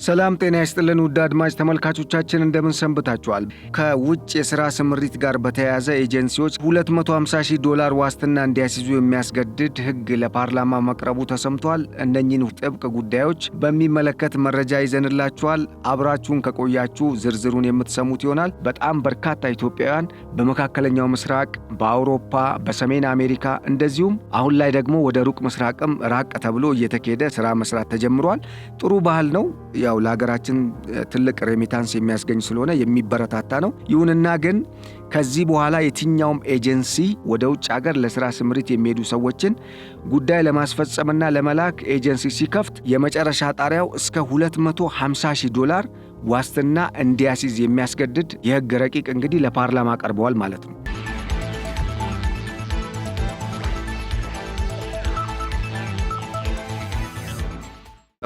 ሰላም ጤና ይስጥልን ውድ አድማጭ ተመልካቾቻችን እንደምን ሰንብታችኋል? ከውጭ የሥራ ስምሪት ጋር በተያያዘ ኤጀንሲዎች $250,000 ዋስትና እንዲያስይዙ የሚያስገድድ ሕግ ለፓርላማ መቅረቡ ተሰምቷል። እነኚህን ጥብቅ ጉዳዮች በሚመለከት መረጃ ይዘንላችኋል። አብራችሁን ከቆያችሁ ዝርዝሩን የምትሰሙት ይሆናል። በጣም በርካታ ኢትዮጵያውያን በመካከለኛው ምስራቅ፣ በአውሮፓ፣ በሰሜን አሜሪካ እንደዚሁም አሁን ላይ ደግሞ ወደ ሩቅ ምስራቅም ራቅ ተብሎ እየተካሄደ ሥራ መስራት ተጀምሯል። ጥሩ ባህል ነው። ያው ለሀገራችን ትልቅ ሬሚታንስ የሚያስገኝ ስለሆነ የሚበረታታ ነው። ይሁንና ግን ከዚህ በኋላ የትኛውም ኤጀንሲ ወደ ውጭ ሀገር ለሥራ ስምሪት የሚሄዱ ሰዎችን ጉዳይ ለማስፈጸምና ለመላክ ኤጀንሲ ሲከፍት የመጨረሻ ጣሪያው እስከ $250,000 ዋስትና እንዲያስይዝ የሚያስገድድ የሕግ ረቂቅ እንግዲህ ለፓርላማ ቀርበዋል ማለት ነው።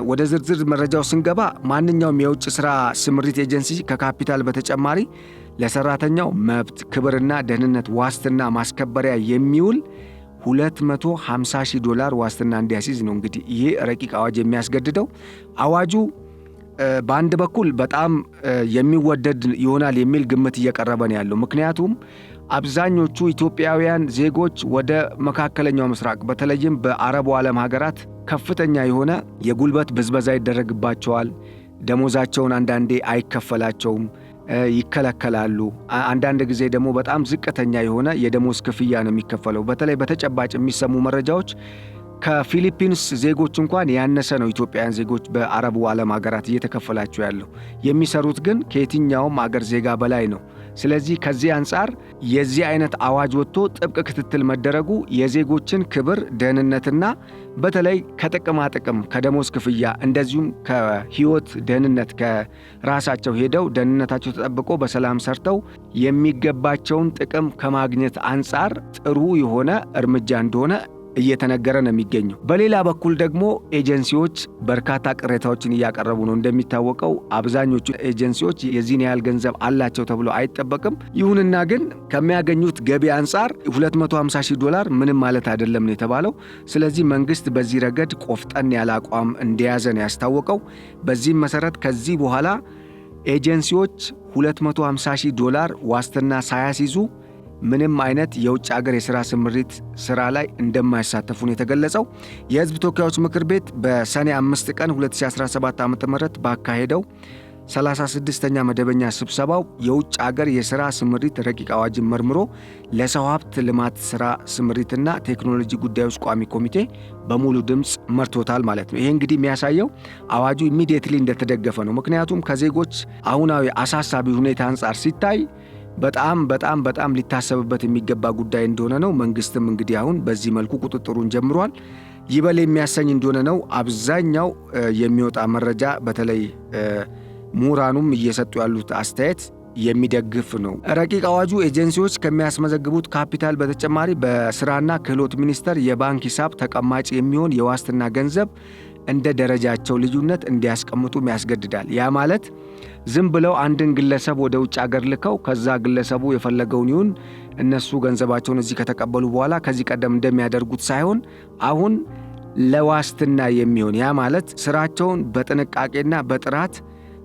ወደ ዝርዝር መረጃው ስንገባ ማንኛውም የውጭ ሥራ ስምሪት ኤጀንሲ ከካፒታል በተጨማሪ ለሰራተኛው መብት፣ ክብርና ደህንነት ዋስትና ማስከበሪያ የሚውል $250,000 ዋስትና እንዲያስይዝ ነው እንግዲህ ይህ ረቂቅ አዋጅ የሚያስገድደው። አዋጁ በአንድ በኩል በጣም የሚወደድ ይሆናል የሚል ግምት እየቀረበ ነው ያለው። ምክንያቱም አብዛኞቹ ኢትዮጵያውያን ዜጎች ወደ መካከለኛው ምስራቅ በተለይም በአረቡ ዓለም ሀገራት ከፍተኛ የሆነ የጉልበት ብዝበዛ ይደረግባቸዋል። ደሞዛቸውን አንዳንዴ አይከፈላቸውም፣ ይከለከላሉ። አንዳንድ ጊዜ ደግሞ በጣም ዝቅተኛ የሆነ የደሞዝ ክፍያ ነው የሚከፈለው። በተለይ በተጨባጭ የሚሰሙ መረጃዎች ከፊሊፒንስ ዜጎች እንኳን ያነሰ ነው ኢትዮጵያውያን ዜጎች በአረቡ ዓለም ሀገራት እየተከፈላቸው ያለው። የሚሰሩት ግን ከየትኛውም አገር ዜጋ በላይ ነው። ስለዚህ ከዚህ አንጻር የዚህ አይነት አዋጅ ወጥቶ ጥብቅ ክትትል መደረጉ የዜጎችን ክብር፣ ደህንነትና በተለይ ከጥቅማ ጥቅም ከደሞዝ ክፍያ እንደዚሁም ከህይወት ደህንነት ከራሳቸው ሄደው ደህንነታቸው ተጠብቆ በሰላም ሰርተው የሚገባቸውን ጥቅም ከማግኘት አንጻር ጥሩ የሆነ እርምጃ እንደሆነ እየተነገረ ነው የሚገኘው። በሌላ በኩል ደግሞ ኤጀንሲዎች በርካታ ቅሬታዎችን እያቀረቡ ነው። እንደሚታወቀው አብዛኞቹ ኤጀንሲዎች የዚህን ያህል ገንዘብ አላቸው ተብሎ አይጠበቅም። ይሁንና ግን ከሚያገኙት ገቢ አንጻር $250,000 ምንም ማለት አይደለም ነው የተባለው። ስለዚህ መንግስት በዚህ ረገድ ቆፍጠን ያለ አቋም እንደያዘ ነው ያስታወቀው። በዚህም መሰረት ከዚህ በኋላ ኤጀንሲዎች $250,000 ዋስትና ሳያስይዙ ምንም አይነት የውጭ ሀገር የሥራ ስምሪት ሥራ ላይ እንደማይሳተፉ ነው የተገለጸው። የሕዝብ ተወካዮች ምክር ቤት በሰኔ 5 ቀን 2017 ዓ.ም ባካሄደው 36ኛ መደበኛ ስብሰባው የውጭ ሀገር የሥራ ስምሪት ረቂቅ አዋጅን መርምሮ ለሰው ሀብት ልማት ሥራ ስምሪትና ቴክኖሎጂ ጉዳዮች ቋሚ ኮሚቴ በሙሉ ድምፅ መርቶታል ማለት ነው። ይሄ እንግዲህ የሚያሳየው አዋጁ ኢሚዲየትሊ እንደተደገፈ ነው። ምክንያቱም ከዜጎች አሁናዊ አሳሳቢ ሁኔታ አንጻር ሲታይ በጣም ሊታሰብበት የሚገባ ጉዳይ እንደሆነ ነው። መንግስትም እንግዲህ አሁን በዚህ መልኩ ቁጥጥሩን ጀምሯል። ይበል የሚያሰኝ እንደሆነ ነው አብዛኛው የሚወጣ መረጃ፣ በተለይ ምሁራኑም እየሰጡ ያሉት አስተያየት የሚደግፍ ነው። ረቂቅ አዋጁ ኤጀንሲዎች ከሚያስመዘግቡት ካፒታል በተጨማሪ በስራና ክህሎት ሚኒስቴር የባንክ ሂሳብ ተቀማጭ የሚሆን የዋስትና ገንዘብ እንደ ደረጃቸው ልዩነት እንዲያስቀምጡም ያስገድዳል። ያ ማለት ዝም ብለው አንድን ግለሰብ ወደ ውጭ ሀገር ልከው ከዛ ግለሰቡ የፈለገውን ይሁን እነሱ ገንዘባቸውን እዚህ ከተቀበሉ በኋላ ከዚህ ቀደም እንደሚያደርጉት ሳይሆን አሁን ለዋስትና የሚሆን ያ ማለት ስራቸውን በጥንቃቄና በጥራት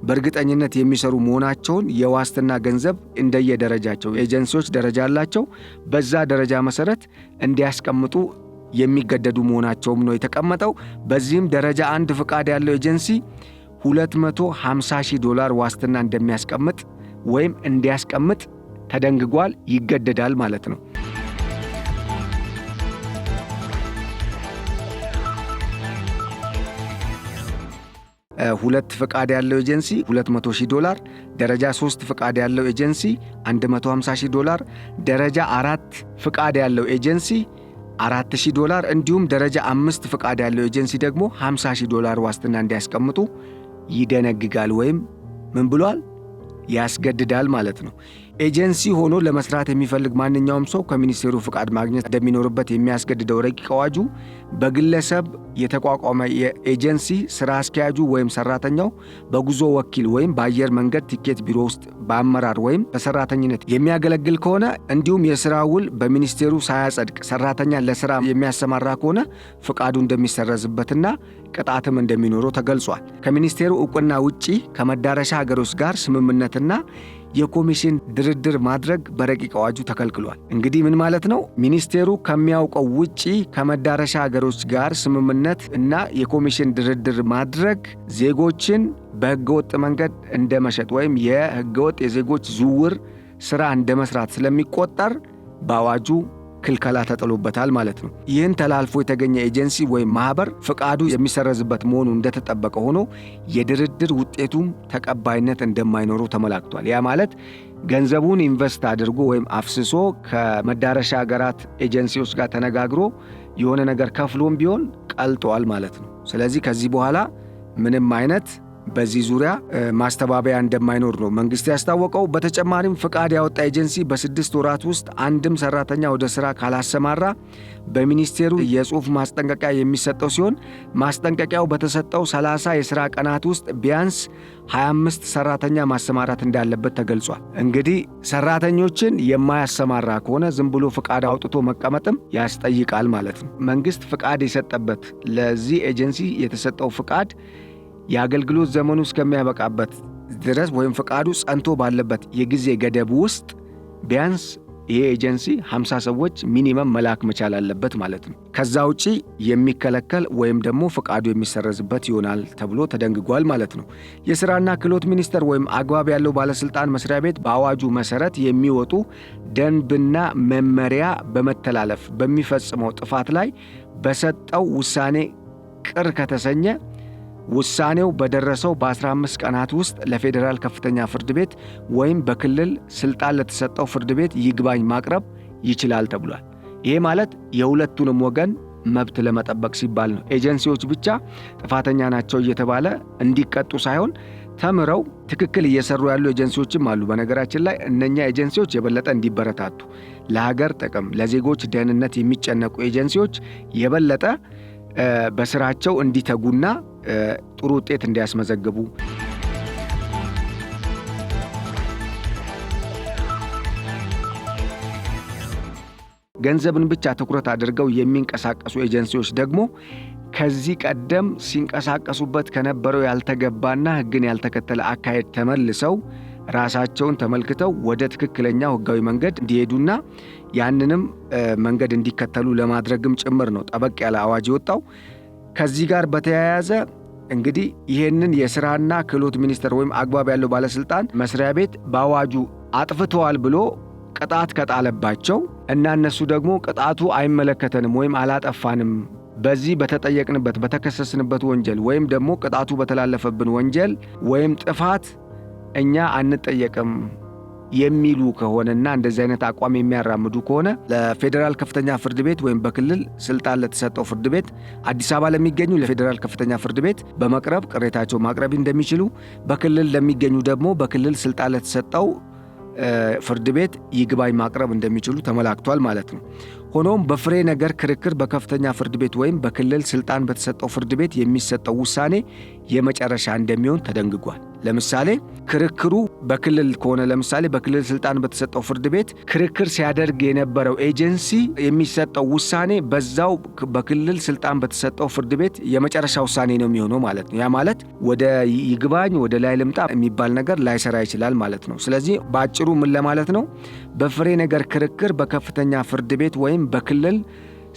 በእርግጠኝነት የሚሰሩ መሆናቸውን የዋስትና ገንዘብ እንደየደረጃቸው ኤጀንሲዎች ደረጃ አላቸው። በዛ ደረጃ መሰረት እንዲያስቀምጡ የሚገደዱ መሆናቸውም ነው የተቀመጠው። በዚህም ደረጃ 1 ፍቃድ ያለው ኤጀንሲ $250,000 ዋስትና እንደሚያስቀምጥ ወይም እንዲያስቀምጥ ተደንግጓል፣ ይገደዳል ማለት ነው። ሁለት ፍቃድ ያለው ኤጀንሲ $200,000፣ ደረጃ 3 ፍቃድ ያለው ኤጀንሲ $150,000፣ ደረጃ 4 ፍቃድ ያለው ኤጀንሲ $4,000 እንዲሁም ደረጃ 5 ፍቃድ ያለው ኤጀንሲ ደግሞ $50,000 ዋስትና እንዲያስቀምጡ ይደነግጋል ወይም ምን ብሏል? ያስገድዳል ማለት ነው። ኤጀንሲ ሆኖ ለመስራት የሚፈልግ ማንኛውም ሰው ከሚኒስቴሩ ፍቃድ ማግኘት እንደሚኖርበት የሚያስገድደው ረቂቅ አዋጁ በግለሰብ የተቋቋመ የኤጀንሲ ስራ አስኪያጁ ወይም ሰራተኛው በጉዞ ወኪል ወይም በአየር መንገድ ቲኬት ቢሮ ውስጥ በአመራር ወይም በሰራተኝነት የሚያገለግል ከሆነ እንዲሁም የስራ ውል በሚኒስቴሩ ሳያጸድቅ ሰራተኛ ለስራ የሚያሰማራ ከሆነ ፍቃዱ እንደሚሰረዝበትና ቅጣትም እንደሚኖረው ተገልጿል። ከሚኒስቴሩ ዕውቅና ውጪ ከመዳረሻ ሀገሮች ጋር ስምምነትና የኮሚሽን ድርድር ማድረግ በረቂቅ አዋጁ ተከልክሏል። እንግዲህ ምን ማለት ነው? ሚኒስቴሩ ከሚያውቀው ውጪ ከመዳረሻ ሀገሮች ጋር ስምምነት እና የኮሚሽን ድርድር ማድረግ ዜጎችን በህገወጥ መንገድ እንደመሸጥ ወይም የህገወጥ የዜጎች ዝውውር ስራ እንደመስራት ስለሚቆጠር በአዋጁ ክልከላ ተጥሎበታል ማለት ነው። ይህን ተላልፎ የተገኘ ኤጀንሲ ወይም ማህበር ፍቃዱ የሚሰረዝበት መሆኑ እንደተጠበቀ ሆኖ የድርድር ውጤቱም ተቀባይነት እንደማይኖረው ተመላክቷል። ያ ማለት ገንዘቡን ኢንቨስት አድርጎ ወይም አፍስሶ ከመዳረሻ ሀገራት ኤጀንሲዎች ጋር ተነጋግሮ የሆነ ነገር ከፍሎም ቢሆን ቀልጧል ማለት ነው። ስለዚህ ከዚህ በኋላ ምንም አይነት በዚህ ዙሪያ ማስተባበያ እንደማይኖር ነው መንግስት ያስታወቀው። በተጨማሪም ፍቃድ ያወጣ ኤጀንሲ በ6 ወራት ውስጥ አንድም ሰራተኛ ወደ ስራ ካላሰማራ በሚኒስቴሩ የጽሑፍ ማስጠንቀቂያ የሚሰጠው ሲሆን ማስጠንቀቂያው በተሰጠው 30 የሥራ ቀናት ውስጥ ቢያንስ 25 ሰራተኛ ማሰማራት እንዳለበት ተገልጿል። እንግዲህ ሰራተኞችን የማያሰማራ ከሆነ ዝም ብሎ ፍቃድ አውጥቶ መቀመጥም ያስጠይቃል ማለት ነው። መንግስት ፍቃድ የሰጠበት ለዚህ ኤጀንሲ የተሰጠው ፍቃድ የአገልግሎት ዘመኑ እስከሚያበቃበት ድረስ ወይም ፍቃዱ ጸንቶ ባለበት የጊዜ ገደብ ውስጥ ቢያንስ ይሄ ኤጀንሲ 50 ሰዎች ሚኒመም መላክ መቻል አለበት ማለት ነው። ከዛ ውጪ የሚከለከል ወይም ደግሞ ፍቃዱ የሚሰረዝበት ይሆናል ተብሎ ተደንግጓል ማለት ነው። የሥራና ክህሎት ሚኒስቴር ወይም አግባብ ያለው ባለስልጣን መስሪያ ቤት በአዋጁ መሰረት የሚወጡ ደንብና መመሪያ በመተላለፍ በሚፈጽመው ጥፋት ላይ በሰጠው ውሳኔ ቅር ከተሰኘ ውሳኔው በደረሰው በ15 ቀናት ውስጥ ለፌዴራል ከፍተኛ ፍርድ ቤት ወይም በክልል ስልጣን ለተሰጠው ፍርድ ቤት ይግባኝ ማቅረብ ይችላል ተብሏል። ይሄ ማለት የሁለቱንም ወገን መብት ለመጠበቅ ሲባል ነው። ኤጀንሲዎች ብቻ ጥፋተኛ ናቸው እየተባለ እንዲቀጡ ሳይሆን ተምረው ትክክል እየሰሩ ያሉ ኤጀንሲዎችም አሉ። በነገራችን ላይ እነኛ ኤጀንሲዎች የበለጠ እንዲበረታቱ፣ ለሀገር ጥቅም፣ ለዜጎች ደህንነት የሚጨነቁ ኤጀንሲዎች የበለጠ በስራቸው እንዲተጉና ጥሩ ውጤት እንዲያስመዘግቡ ገንዘብን ብቻ ትኩረት አድርገው የሚንቀሳቀሱ ኤጀንሲዎች ደግሞ ከዚህ ቀደም ሲንቀሳቀሱበት ከነበረው ያልተገባና ሕግን ያልተከተለ አካሄድ ተመልሰው ራሳቸውን ተመልክተው ወደ ትክክለኛው ሕጋዊ መንገድ እንዲሄዱና ያንንም መንገድ እንዲከተሉ ለማድረግም ጭምር ነው ጠበቅ ያለ አዋጅ የወጣው። ከዚህ ጋር በተያያዘ እንግዲህ ይሄንን የሥራና ክህሎት ሚኒስቴር ወይም አግባብ ያለው ባለስልጣን መስሪያ ቤት በአዋጁ አጥፍተዋል ብሎ ቅጣት ከጣለባቸው እና እነሱ ደግሞ ቅጣቱ አይመለከተንም ወይም አላጠፋንም፣ በዚህ በተጠየቅንበት በተከሰስንበት ወንጀል ወይም ደግሞ ቅጣቱ በተላለፈብን ወንጀል ወይም ጥፋት እኛ አንጠየቅም የሚሉ ከሆነና እንደዚህ አይነት አቋም የሚያራምዱ ከሆነ ለፌዴራል ከፍተኛ ፍርድ ቤት ወይም በክልል ስልጣን ለተሰጠው ፍርድ ቤት አዲስ አበባ ለሚገኙ ለፌዴራል ከፍተኛ ፍርድ ቤት በመቅረብ ቅሬታቸው ማቅረብ እንደሚችሉ፣ በክልል ለሚገኙ ደግሞ በክልል ስልጣን ለተሰጠው ፍርድ ቤት ይግባኝ ማቅረብ እንደሚችሉ ተመላክቷል ማለት ነው። ሆኖም በፍሬ ነገር ክርክር በከፍተኛ ፍርድ ቤት ወይም በክልል ስልጣን በተሰጠው ፍርድ ቤት የሚሰጠው ውሳኔ የመጨረሻ እንደሚሆን ተደንግጓል። ለምሳሌ ክርክሩ በክልል ከሆነ ለምሳሌ በክልል ስልጣን በተሰጠው ፍርድ ቤት ክርክር ሲያደርግ የነበረው ኤጀንሲ የሚሰጠው ውሳኔ በዛው በክልል ስልጣን በተሰጠው ፍርድ ቤት የመጨረሻ ውሳኔ ነው የሚሆነው ማለት ነው። ያ ማለት ወደ ይግባኝ ወደ ላይ ልምጣ የሚባል ነገር ላይሰራ ይችላል ማለት ነው። ስለዚህ በአጭሩ ምን ለማለት ነው? በፍሬ ነገር ክርክር በከፍተኛ ፍርድ ቤት ወይም በክልል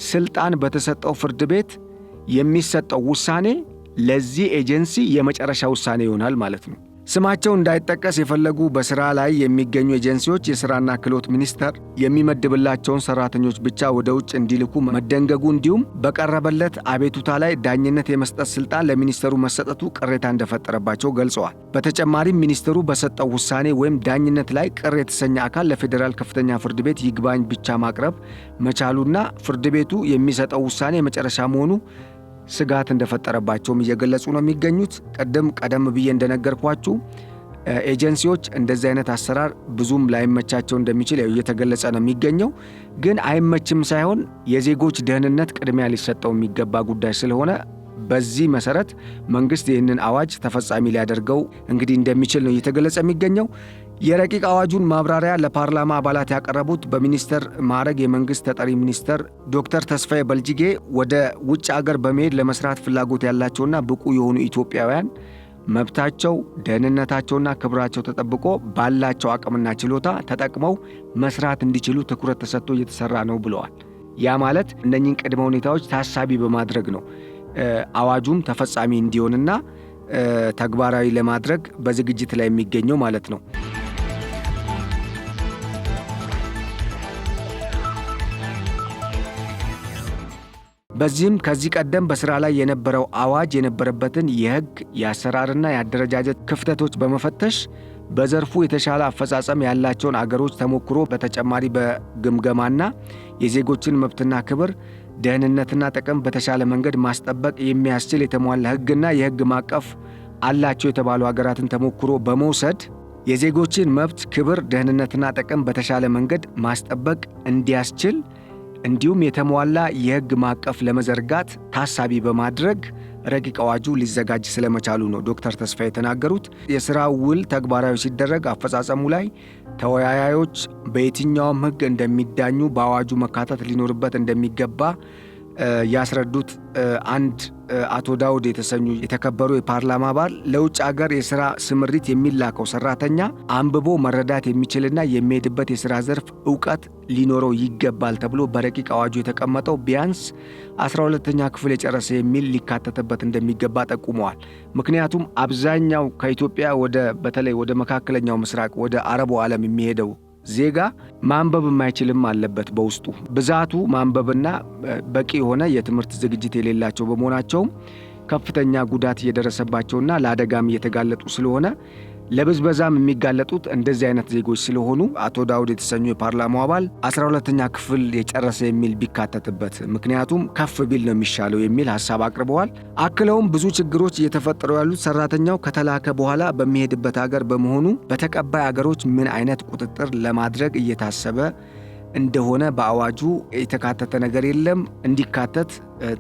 ስልጣን በተሰጠው ፍርድ ቤት የሚሰጠው ውሳኔ ለዚህ ኤጀንሲ የመጨረሻ ውሳኔ ይሆናል ማለት ነው። ስማቸው እንዳይጠቀስ የፈለጉ በስራ ላይ የሚገኙ ኤጀንሲዎች የሥራና ክህሎት ሚኒስቴር የሚመድብላቸውን ሰራተኞች ብቻ ወደ ውጭ እንዲልኩ መደንገጉ እንዲሁም በቀረበለት አቤቱታ ላይ ዳኝነት የመስጠት ስልጣን ለሚኒስቴሩ መሰጠቱ ቅሬታ እንደፈጠረባቸው ገልጸዋል። በተጨማሪም ሚኒስቴሩ በሰጠው ውሳኔ ወይም ዳኝነት ላይ ቅር የተሰኘ አካል ለፌዴራል ከፍተኛ ፍርድ ቤት ይግባኝ ብቻ ማቅረብ መቻሉና ፍርድ ቤቱ የሚሰጠው ውሳኔ የመጨረሻ መሆኑ ስጋት እንደፈጠረባቸውም እየገለጹ ነው የሚገኙት። ቀደም ብዬ እንደነገርኳችሁ ኤጀንሲዎች እንደዚህ አይነት አሰራር ብዙም ላይመቻቸው እንደሚችል እየተገለጸ ነው የሚገኘው። ግን አይመችም ሳይሆን የዜጎች ደህንነት ቅድሚያ ሊሰጠው የሚገባ ጉዳይ ስለሆነ በዚህ መሰረት መንግስት ይህንን አዋጅ ተፈጻሚ ሊያደርገው እንግዲህ እንደሚችል ነው እየተገለጸ የሚገኘው። የረቂቅ አዋጁን ማብራሪያ ለፓርላማ አባላት ያቀረቡት በሚኒስተር ማዕረግ የመንግስት ተጠሪ ሚኒስተር ዶክተር ተስፋዬ በልጅጌ ወደ ውጭ አገር በመሄድ ለመስራት ፍላጎት ያላቸውና ብቁ የሆኑ ኢትዮጵያውያን መብታቸው፣ ደህንነታቸውና ክብራቸው ተጠብቆ ባላቸው አቅምና ችሎታ ተጠቅመው መስራት እንዲችሉ ትኩረት ተሰጥቶ እየተሰራ ነው ብለዋል። ያ ማለት እነኚህን ቅድመ ሁኔታዎች ታሳቢ በማድረግ ነው አዋጁም ተፈጻሚ እንዲሆንና ተግባራዊ ለማድረግ በዝግጅት ላይ የሚገኘው ማለት ነው። በዚህም ከዚህ ቀደም በስራ ላይ የነበረው አዋጅ የነበረበትን የህግ የአሰራርና የአደረጃጀት ክፍተቶች በመፈተሽ በዘርፉ የተሻለ አፈጻጸም ያላቸውን አገሮች ተሞክሮ በተጨማሪ በግምገማና የዜጎችን መብትና ክብር ደህንነትና ጥቅም በተሻለ መንገድ ማስጠበቅ የሚያስችል የተሟላ ህግና የህግ ማዕቀፍ አላቸው የተባሉ ሀገራትን ተሞክሮ በመውሰድ የዜጎችን መብት፣ ክብር፣ ደህንነትና ጥቅም በተሻለ መንገድ ማስጠበቅ እንዲያስችል እንዲሁም የተሟላ የህግ ማዕቀፍ ለመዘርጋት ታሳቢ በማድረግ ረቂቅ አዋጁ ሊዘጋጅ ስለመቻሉ ነው ዶክተር ተስፋዬ የተናገሩት። የሥራ ውል ተግባራዊ ሲደረግ አፈጻጸሙ ላይ ተወያዮች በየትኛውም ህግ እንደሚዳኙ በአዋጁ መካተት ሊኖርበት እንደሚገባ ያስረዱት አንድ አቶ ዳውድ የተሰኙ የተከበሩ የፓርላማ አባል ለውጭ ሀገር የሥራ ስምሪት የሚላከው ሰራተኛ አንብቦ መረዳት የሚችልና የሚሄድበት የሥራ ዘርፍ ዕውቀት ሊኖረው ይገባል ተብሎ በረቂቅ አዋጁ የተቀመጠው ቢያንስ 12ኛ ክፍል የጨረሰ የሚል ሊካተትበት እንደሚገባ ጠቁመዋል። ምክንያቱም አብዛኛው ከኢትዮጵያ በተለይ ወደ መካከለኛው ምስራቅ ወደ አረቡ ዓለም የሚሄደው ዜጋ ማንበብ የማይችልም አለበት። በውስጡ ብዛቱ ማንበብና በቂ የሆነ የትምህርት ዝግጅት የሌላቸው በመሆናቸው ከፍተኛ ጉዳት እየደረሰባቸውና ለአደጋም እየተጋለጡ ስለሆነ ለብዝበዛም የሚጋለጡት እንደዚህ አይነት ዜጎች ስለሆኑ አቶ ዳውድ የተሰኙ የፓርላማው አባል 12ኛ ክፍል የጨረሰ የሚል ቢካተትበት፣ ምክንያቱም ከፍ ቢል ነው የሚሻለው የሚል ሐሳብ አቅርበዋል። አክለውም ብዙ ችግሮች እየተፈጠሩ ያሉት ሰራተኛው ከተላከ በኋላ በሚሄድበት ሀገር በመሆኑ በተቀባይ ሀገሮች ምን አይነት ቁጥጥር ለማድረግ እየታሰበ እንደሆነ በአዋጁ የተካተተ ነገር የለም፣ እንዲካተት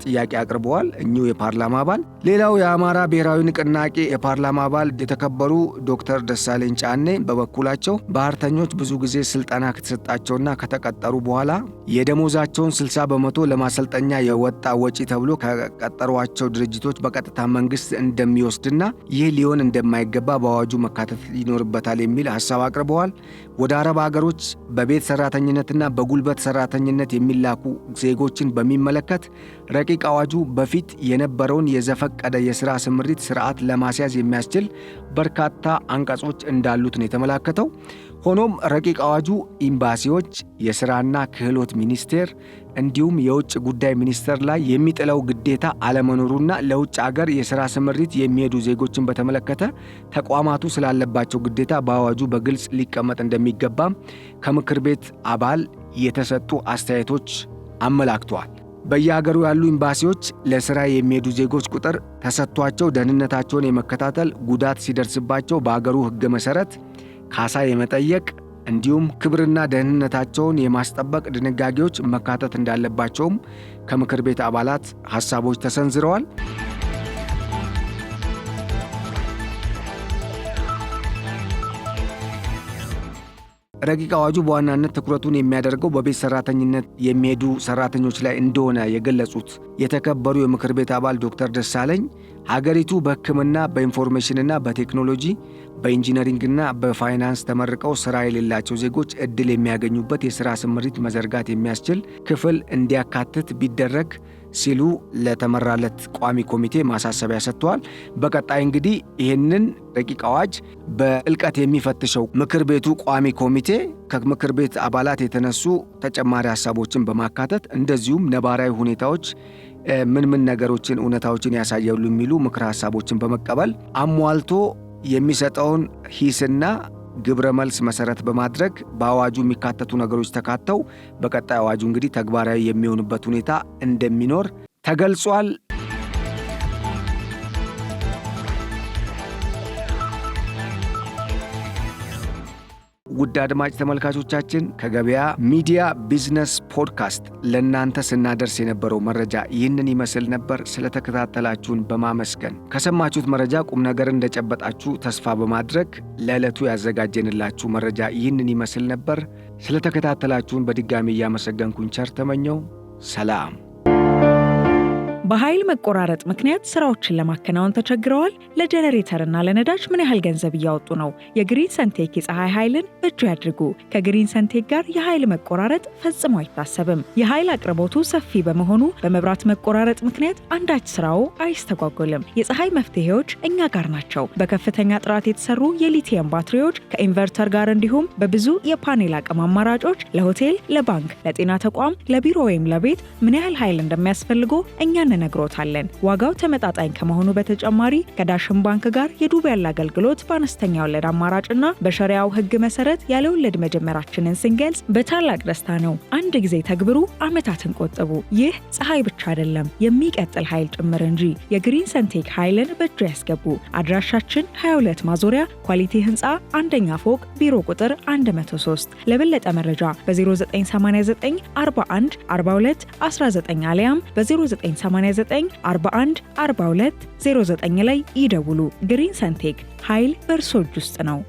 ጥያቄ አቅርበዋል እኚሁ የፓርላማ አባል። ሌላው የአማራ ብሔራዊ ንቅናቄ የፓርላማ አባል የተከበሩ ዶክተር ደሳለኝ ጫኔ በበኩላቸው ባህርተኞች ብዙ ጊዜ ስልጠና ከተሰጣቸውና ከተቀጠሩ በኋላ የደሞዛቸውን 60 በመቶ ለማሰልጠኛ የወጣ ወጪ ተብሎ ከቀጠሯቸው ድርጅቶች በቀጥታ መንግስት እንደሚወስድና ይህ ሊሆን እንደማይገባ በአዋጁ መካተት ይኖርበታል የሚል ሐሳብ አቅርበዋል። ወደ አረብ ሀገሮች በቤት ሰራተኝነትና በጉልበት ሰራተኝነት የሚላኩ ዜጎችን በሚመለከት ረቂቅ አዋጁ በፊት የነበረውን የዘፈቀደ የሥራ ስምሪት ስርዓት ለማስያዝ የሚያስችል በርካታ አንቀጾች እንዳሉት ነው የተመላከተው። ሆኖም ረቂቅ አዋጁ ኤምባሲዎች፣ የሥራና ክህሎት ሚኒስቴር እንዲሁም የውጭ ጉዳይ ሚኒስቴር ላይ የሚጥለው ግዴታ አለመኖሩና ለውጭ አገር የሥራ ስምሪት የሚሄዱ ዜጎችን በተመለከተ ተቋማቱ ስላለባቸው ግዴታ በአዋጁ በግልጽ ሊቀመጥ እንደሚገባም ከምክር ቤት አባል የተሰጡ አስተያየቶች አመላክተዋል። በየሀገሩ ያሉ ኤምባሲዎች ለሥራ የሚሄዱ ዜጎች ቁጥር ተሰጥቷቸው ደህንነታቸውን የመከታተል ጉዳት ሲደርስባቸው በአገሩ ሕግ መሠረት ካሳ የመጠየቅ እንዲሁም ክብርና ደህንነታቸውን የማስጠበቅ ድንጋጌዎች መካተት እንዳለባቸውም ከምክር ቤት አባላት ሐሳቦች ተሰንዝረዋል። ረቂቅ አዋጁ በዋናነት ትኩረቱን የሚያደርገው በቤት ሰራተኝነት የሚሄዱ ሰራተኞች ላይ እንደሆነ የገለጹት የተከበሩ የምክር ቤት አባል ዶክተር ደሳለኝ ሀገሪቱ በሕክምና፣ በኢንፎርሜሽንና በቴክኖሎጂ፣ በኢንጂነሪንግና በፋይናንስ ተመርቀው ሥራ የሌላቸው ዜጎች ዕድል የሚያገኙበት የሥራ ስምሪት መዘርጋት የሚያስችል ክፍል እንዲያካትት ቢደረግ ሲሉ ለተመራለት ቋሚ ኮሚቴ ማሳሰቢያ ሰጥተዋል። በቀጣይ እንግዲህ ይህንን ረቂቅ አዋጅ በጥልቀት የሚፈትሸው ምክር ቤቱ ቋሚ ኮሚቴ ከምክር ቤት አባላት የተነሱ ተጨማሪ ሐሳቦችን በማካተት እንደዚሁም ነባራዊ ሁኔታዎች ምን ነገሮችን እውነታዎችን ያሳያሉ የሚሉ ምክር ሐሳቦችን በመቀበል አሟልቶ የሚሰጠውን ሂስና ግብረ መልስ መሰረት በማድረግ በአዋጁ የሚካተቱ ነገሮች ተካተው በቀጣይ አዋጁ እንግዲህ ተግባራዊ የሚሆንበት ሁኔታ እንደሚኖር ተገልጿል። ውድ አድማጭ ተመልካቾቻችን ከገበያ ሚዲያ ቢዝነስ ፖድካስት ለእናንተ ስናደርስ የነበረው መረጃ ይህንን ይመስል ነበር። ስለተከታተላችሁን በማመስገን ከሰማችሁት መረጃ ቁም ነገር እንደጨበጣችሁ ተስፋ በማድረግ ለዕለቱ ያዘጋጀንላችሁ መረጃ ይህንን ይመስል ነበር። ስለተከታተላችሁን በድጋሚ እያመሰገንኩኝ ቸር ተመኘው። ሰላም። በኃይል መቆራረጥ ምክንያት ስራዎችን ለማከናወን ተቸግረዋል? ለጄኔሬተርና ለነዳጅ ምን ያህል ገንዘብ እያወጡ ነው? የግሪን ሰንቴክ የፀሐይ ኃይልን በእጁ ያድርጉ። ከግሪን ሰንቴክ ጋር የኃይል መቆራረጥ ፈጽሞ አይታሰብም። የኃይል አቅርቦቱ ሰፊ በመሆኑ በመብራት መቆራረጥ ምክንያት አንዳች ስራው አይስተጓጎልም። የፀሐይ መፍትሄዎች እኛ ጋር ናቸው። በከፍተኛ ጥራት የተሰሩ የሊቲየም ባትሪዎች ከኢንቨርተር ጋር እንዲሁም በብዙ የፓኔል አቅም አማራጮች ለሆቴል፣ ለባንክ፣ ለጤና ተቋም፣ ለቢሮ ወይም ለቤት ምን ያህል ኃይል እንደሚያስፈልጎ እኛ ነግሮታለን። ዋጋው ተመጣጣኝ ከመሆኑ በተጨማሪ ከዳሽን ባንክ ጋር የዱቤ ያለ አገልግሎት በአነስተኛ ወለድ አማራጭና በሸሪያው ሕግ መሰረት ያለ ወለድ መጀመራችንን ስንገልጽ በታላቅ ደስታ ነው። አንድ ጊዜ ተግብሩ፣ ዓመታትን ቆጥቡ። ይህ ፀሐይ ብቻ አይደለም፣ የሚቀጥል ኃይል ጭምር እንጂ። የግሪን ሰንቴክ ኃይልን በእጁ ያስገቡ። አድራሻችን 22 ማዞሪያ ኳሊቲ ህንፃ አንደኛ ፎቅ ቢሮ ቁጥር 103። ለበለጠ መረጃ በ0989 41 42 19 አሊያም በ0989 41 42 09 ላይ ይደውሉ። ግሪን ሰንቴክ ኃይል በእርሶ እጅ ውስጥ ነው።